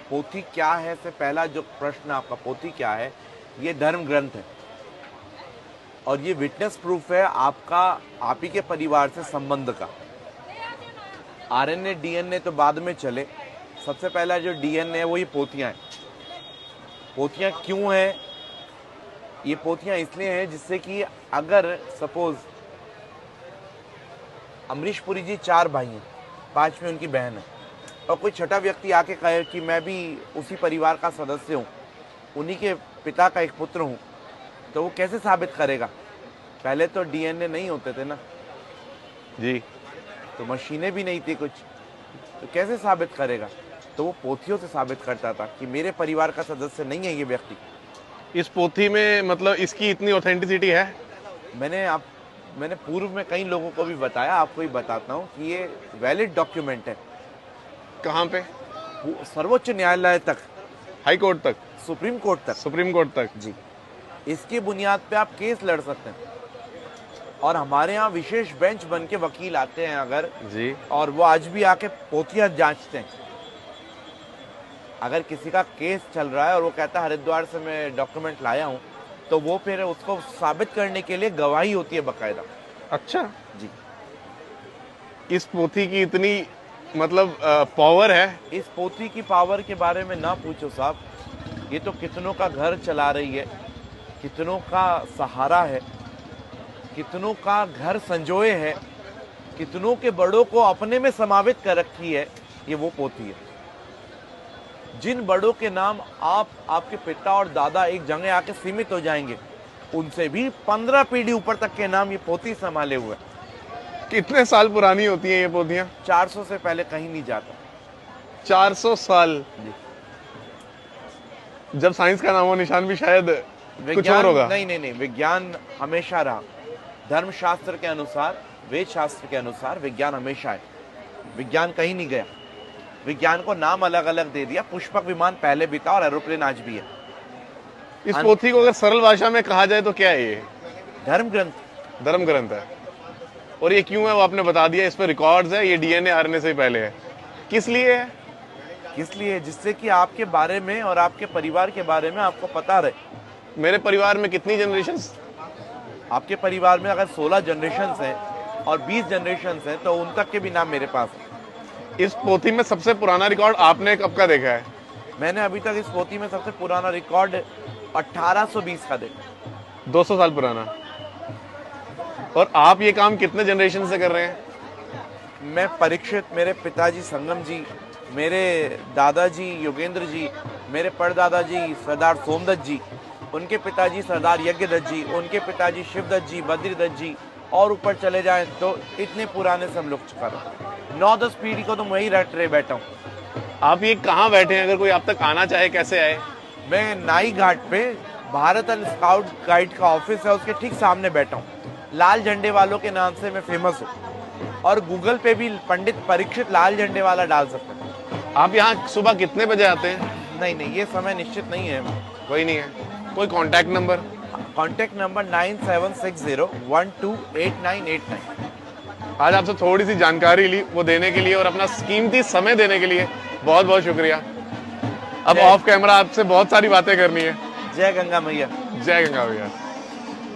पोथी क्या है से पहला जो प्रश्न आपका, पोथी क्या है, ये धर्म ग्रंथ है और ये विटनेस प्रूफ है आपका, आप ही के परिवार से संबंध का। आरएनए डीएनए तो बाद में चले, सबसे पहला जो डीएनए है वो ये पोथियां हैं। पोथियां क्यों हैं? ये पोथियां इसलिए हैं जिससे कि अगर सपोज अमरीश पुरी जी 4 भाई हैं, 5वीं उनकी बहन है, और कोई छठा व्यक्ति आके कहे कि मैं भी उसी परिवार का सदस्य हूँ, उन्हीं के पिता का एक पुत्र हूँ, तो वो कैसे साबित करेगा? पहले तो डीएनए नहीं होते थे ना जी, तो मशीनें भी नहीं थी कुछ, तो कैसे साबित करेगा? तो वो पोथियों से साबित करता था कि मेरे परिवार का सदस्य नहीं है ये व्यक्ति। इस पोथी में मतलब इसकी इतनी ऑथेंटिसिटी है? मैंने पूर्व में कई लोगों को भी बताया, आपको भी बताता हूँ कि ये वैलिड डॉक्यूमेंट है। कहाँ पे? सर्वोच्च न्यायालय तक, हाई कोर्ट तक, सुप्रीम कोर्ट तक। सुप्रीम कोर्ट तक जी, इसकी बुनियाद पे आप केस लड़ सकते हैं। और हमारे यहाँ विशेष बेंच बन के वकील आते हैं अगर जी, और वो आज भी आके पोथियां जांचते हैं। अगर किसी का केस चल रहा है और वो कहता है हरिद्वार से मैं डॉक्यूमेंट लाया हूँ, तो वो फिर उसको साबित करने के लिए गवाही होती है बकायदा। अच्छा जी, इस पोथी की इतनी मतलब पावर है? इस पोथी की पावर के बारे में ना पूछो साहब, ये तो कितनों का घर चला रही है, कितनों का सहारा है, कितनों का घर संजोए है, कितनों के बड़ों को अपने में समावित कर रखी है। ये वो पोथी है जिन बड़ों के नाम आपके पिता और दादा एक जगह आके सीमित हो जाएंगे, उनसे भी 15 पीढ़ी ऊपर तक के नाम ये पोथी संभाले हुए। कितने साल पुरानी होती हैं ये पोथियां? 400 से पहले कहीं नहीं जाता। 400 साल? जब साइंस का नामो निशान भी शायद कुछ और होगा। नहीं, विज्ञान हमेशा रहा। धर्मशास्त्र के अनुसार, वेद शास्त्र के अनुसार विज्ञान हमेशा है। विज्ञान कहीं नहीं गया। विज्ञान को नाम अलग अलग दे दिया। पुष्पक विमान पहले भी था और एरोप्लेन आज भी है। इस पोथी को अगर सरल भाषा में कहा जाए तो क्या है ये? धर्म ग्रंथ। धर्म ग्रंथ है। और ये क्यों है वो आपने बता दिया, इस पर रिकॉर्ड्स है, ये डीएनए आरएनए से पहले है। किस लिए है? किस लिए? जिससे कि आपके बारे में और आपके परिवार के बारे में आपको पता रहे। मेरे परिवार में कितनी जनरेशंस? आपके परिवार में अगर 16 जनरेशंस हैं और 20 जनरेशंस हैं तो उन तक के भी नाम मेरे पास है। इस पोथी में सबसे पुराना रिकॉर्ड आपने कब का देखा है? मैंने अभी तक इस पोथी में सबसे पुराना रिकॉर्ड 1820 का देखा। 200 साल पुराना। और आप ये काम कितने जनरेशन से कर रहे हैं? मैं परीक्षित, मेरे पिताजी संगम जी, मेरे दादाजी योगेंद्र जी, मेरे परदादा जी सरदार सोमदत्त जी, उनके पिताजी सरदार यज्ञदत्त जी, उनके पिताजी शिवदत्त जी, बद्रीदत्त जी, और ऊपर चले जाएं तो इतने पुराने से हम लोग चुका रहे। 9-10 पीढ़ी को तो मैं ही रट रहे बैठा हूँ। आप ये कहाँ बैठे हैं? अगर कोई आप तक आना चाहे कैसे आए? मैं नाई घाट पे भारत एंड स्काउट गाइड का ऑफिस है, उसके ठीक सामने बैठा हूँ। लाल झंडे वालों के नाम से मैं फेमस हूँ और गूगल पे भी पंडित परीक्षित लाल झंडे वाला डाल सकते हैं। आप यहाँ सुबह कितने बजे आते हैं? नहीं, ये समय निश्चित नहीं है। कोई नहीं है? कोई कांटेक्ट नंबर? Contact number 9760128989। आज आपसे थोड़ी सी जानकारी ली, वो देने के लिए और अपना कीमती समय देने के लिए बहुत बहुत शुक्रिया। अब ऑफ कैमरा आपसे बहुत सारी बातें करनी है। जय गंगा मैया। जय गंगा भैया।